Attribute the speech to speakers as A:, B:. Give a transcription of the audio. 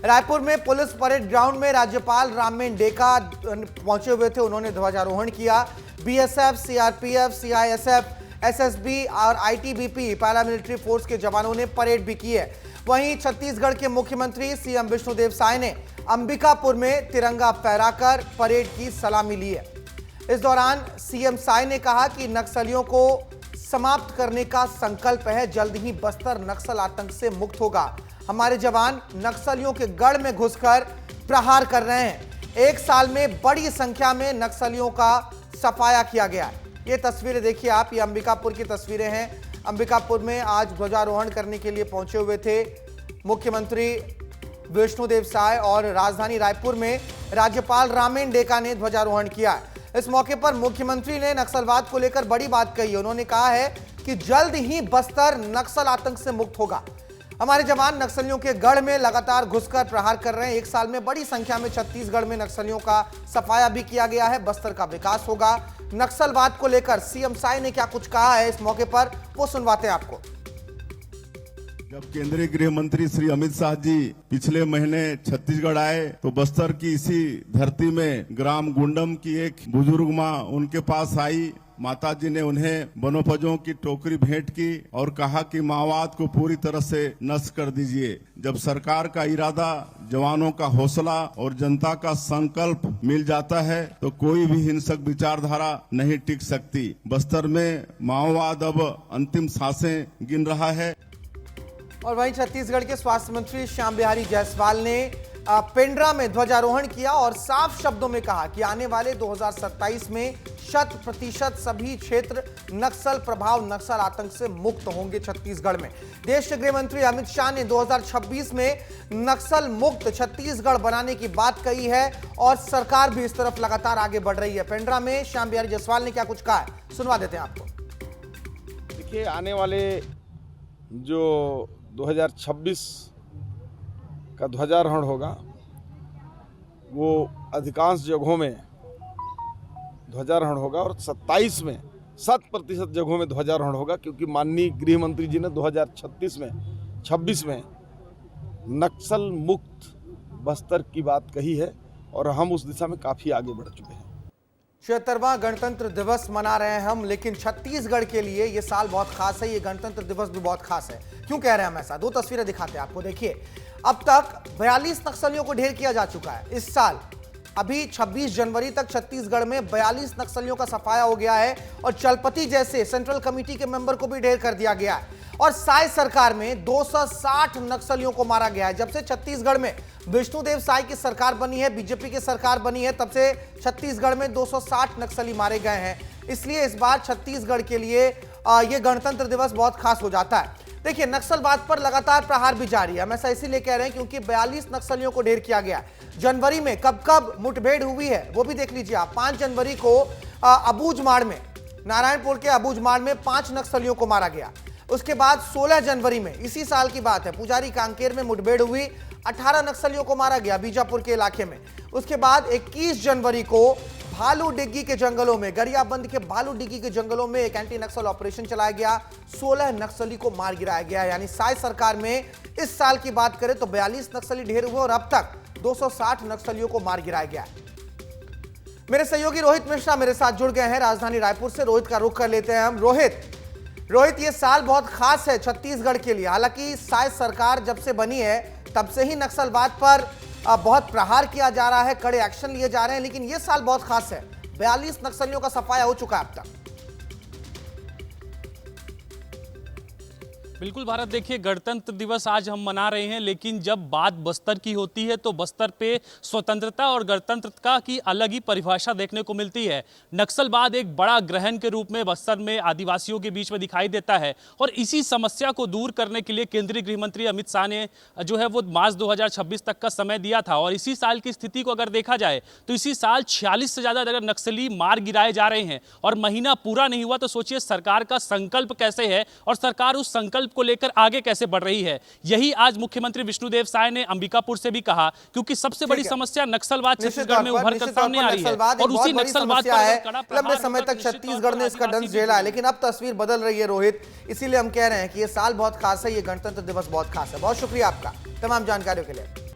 A: रायपुर में police parade ground में राज्यपाल राममेन डेका पहुंचे हुए थे। उन्होंने ध्वजारोहण किया। बीएसएफ, सीआरपीएफ, सीआईएसएफ, एसएसबी और आईटीबीपी पैरामिलिट्री फोर्स के जवानों ने परेड भी की है। वहीं छत्तीसगढ़ के मुख्यमंत्री सीएम विष्णुदेव साय ने अंबिकापुर में तिरंगा फहराकर परेड की सलामी ली है। इस दौरान सीएम साय ने कहा कि नक्सलियों को समाप्त करने का संकल्प है। जल्द ही बस्तर नक्सल आतंक से मुक्त होगा। हमारे जवान नक्सलियों के गढ़ में घुसकर प्रहार कर रहे हैं। एक साल में बड़ी संख्या में नक्सलियों का सफाया किया गया है। ये तस्वीरें देखिए आप, ये अंबिकापुर की तस्वीरें हैं। अंबिकापुर में आज ध्वजारोहण करने के लिए पहुंचे हुए थे मुख्यमंत्री विष्णुदेव साय और राजधानी रायपुर में राज्यपाल राममेन डेका ने ध्वजारोहण किया। इस मौके पर मुख्यमंत्री ने नक्सलवाद को लेकर बड़ी बात कही। उन्होंने कहा है कि जल्द ही बस्तर नक्सल आतंक से मुक्त होगा। हमारे जवान नक्सलियों के गढ़ में लगातार घुसकर प्रहार कर रहे हैं। एक साल में बड़ी संख्या में छत्तीसगढ़ में नक्सलियों का सफाया भी किया गया है। बस्तर का विकास होगा। नक्सलवाद को लेकर सीएम साय ने क्या कुछ कहा है इस मौके पर, वो सुनवाते हैं आपको।
B: जब केंद्रीय गृह मंत्री श्री अमित शाह जी पिछले महीने छत्तीसगढ़ आए तो बस्तर की इसी धरती में ग्राम गुंडम की एक बुजुर्ग माँ उनके पास आई। माता जी ने उन्हें वनोपजों की टोकरी भेंट की और कहा कि माओवाद को पूरी तरह से नष्ट कर दीजिए। जब सरकार का इरादा, जवानों का हौसला और जनता का संकल्प मिल जाता है तो कोई भी हिंसक विचारधारा नहीं टिक सकती। बस्तर में माओवाद अब अंतिम सांसें गिन रहा है।
A: और वहीं छत्तीसगढ़ के स्वास्थ्य मंत्री श्याम बिहारी जायसवाल ने पेंड्रा में ध्वजारोहण किया और साफ शब्दों में कहा कि आने वाले 2027 में 100% सभी क्षेत्र नक्सल प्रभाव, नक्सल आतंक से मुक्त होंगे छत्तीसगढ़ में। देश के गृह मंत्री अमित शाह ने 2026 में नक्सल मुक्त छत्तीसगढ़ बनाने की बात कही है और सरकार भी इस तरफ लगातार आगे बढ़ रही है। पेंड्रा में श्याम बिहारी जायसवाल ने क्या कुछ कहा है, सुनवा देते हैं आपको।
C: देखिए, आने वाले जो 2026 का ध्वजारोहण होगा वो अधिकांश जगहों में ध्वजारोहण होगा और 27 में 100% जगहों में ध्वजारोहण होगा, क्योंकि माननीय गृह मंत्री जी ने 2026 में नक्सल मुक्त बस्तर की बात कही है और हम उस दिशा में काफ़ी आगे बढ़ चुके हैं।
A: 76वां गणतंत्र दिवस मना रहे हैं हम, लेकिन छत्तीसगढ़ के लिए ये साल बहुत खास है। ये गणतंत्र दिवस भी बहुत खास है। क्यों कह रहे हैं हम ऐसा? दो तस्वीरें दिखाते हैं आपको। देखिए, अब तक 42 नक्सलियों को ढेर किया जा चुका है इस साल। अभी 26 जनवरी तक छत्तीसगढ़ में 42 नक्सलियों का सफाया हो गया है और चलपति जैसे सेंट्रल कमेटी के मेंबर को भी ढेर कर दिया गया है। और साय सरकार में 260 नक्सलियों को मारा गया है। जब से छत्तीसगढ़ में विष्णुदेव साय की सरकार बनी है, बीजेपी की सरकार बनी है, तब से छत्तीसगढ़ में 260 नक्सली मारे गए हैं। इसलिए इस बार छत्तीसगढ़ के लिए यह गणतंत्र दिवस बहुत खास हो जाता है। देखिए, नक्सलवाद पर लगातार प्रहार भी जारी है। हम ऐसा इसीलिए कह रहे हैं क्योंकि 42 नक्सलियों को ढेर किया गया है। जनवरी में कब कब मुठभेड़ हुई है वो भी देख लीजिए आप। 5 जनवरी को अबूझमाड़ में, नारायणपुर के अबूझमाड़ में 5 नक्सलियों को मारा गया। उसके बाद 16 जनवरी में, इसी साल की बात है, पुजारी कांकेर में मुठभेड़ हुई, 18 नक्सलियों को मारा गया बीजापुर के इलाके में। उसके बाद 21 जनवरी को भालू डिग्गी के जंगलों में, गरियाबंद के भालू डिग्गी के जंगलों में एक एंटी नक्सल ऑपरेशन चलाया गया। 16 नक्सली को मार गिराया गया। यानी साय सरकार में इस साल की बात करें तो 42 नक्सली ढेर हुए और अब तक 260 नक्सलियों को मार गिराया गया। मेरे सहयोगी रोहित मिश्रा मेरे साथ जुड़ गए हैं राजधानी रायपुर से। रोहित का रुख कर लेते हैं हम। रोहित, ये साल बहुत खास है छत्तीसगढ़ के लिए। हालांकि साय सरकार जब से बनी है तब से ही नक्सलवाद पर बहुत प्रहार किया जा रहा है, कड़े एक्शन लिए जा रहे हैं, लेकिन यह साल बहुत खास है। 42 नक्सलियों का सफाया हो चुका है अब तक।
D: बिल्कुल भारत, देखिए, गणतंत्र दिवस आज हम मना रहे हैं, लेकिन जब बात बस्तर की होती है तो बस्तर पे स्वतंत्रता और गणतंत्रता की अलग ही परिभाषा देखने को मिलती है। नक्सलवाद एक बड़ा ग्रहण के रूप में बस्तर में आदिवासियों के बीच में दिखाई देता है और इसी समस्या को दूर करने के लिए केंद्रीय गृह मंत्री अमित शाह ने जो है वो मार्च 2026 तक का समय दिया था। और इसी साल की स्थिति को अगर देखा जाए तो इसी साल 46 से ज़्यादा अगर नक्सली मार गिराए जा रहे हैं और महीना पूरा नहीं हुआ तो सोचिए सरकार का संकल्प कैसे है और सरकार उस संकल्प को लेकर आगे कैसे बढ़ रही है। यही आज मुख्यमंत्री विष्णुदेव साय ने अंबिकापुर से भी कहा, क्योंकि सबसे बड़ी समस्या नक्सलवाद छत्तीसगढ़ में उभर कर सामने आ रही है और उसी नक्सलवाद पर
A: लंबे समय तक छत्तीसगढ़ ने इसका दंश झेला है। लेकिन अब तस्वीर बदल रही है रोहित, इसीलिए हम कह रहे हैं कि यह साल बहुत खास है, ये गणतंत्र दिवस बहुत खास है। बहुत शुक्रिया आपका तमाम जानकारियों के लिए।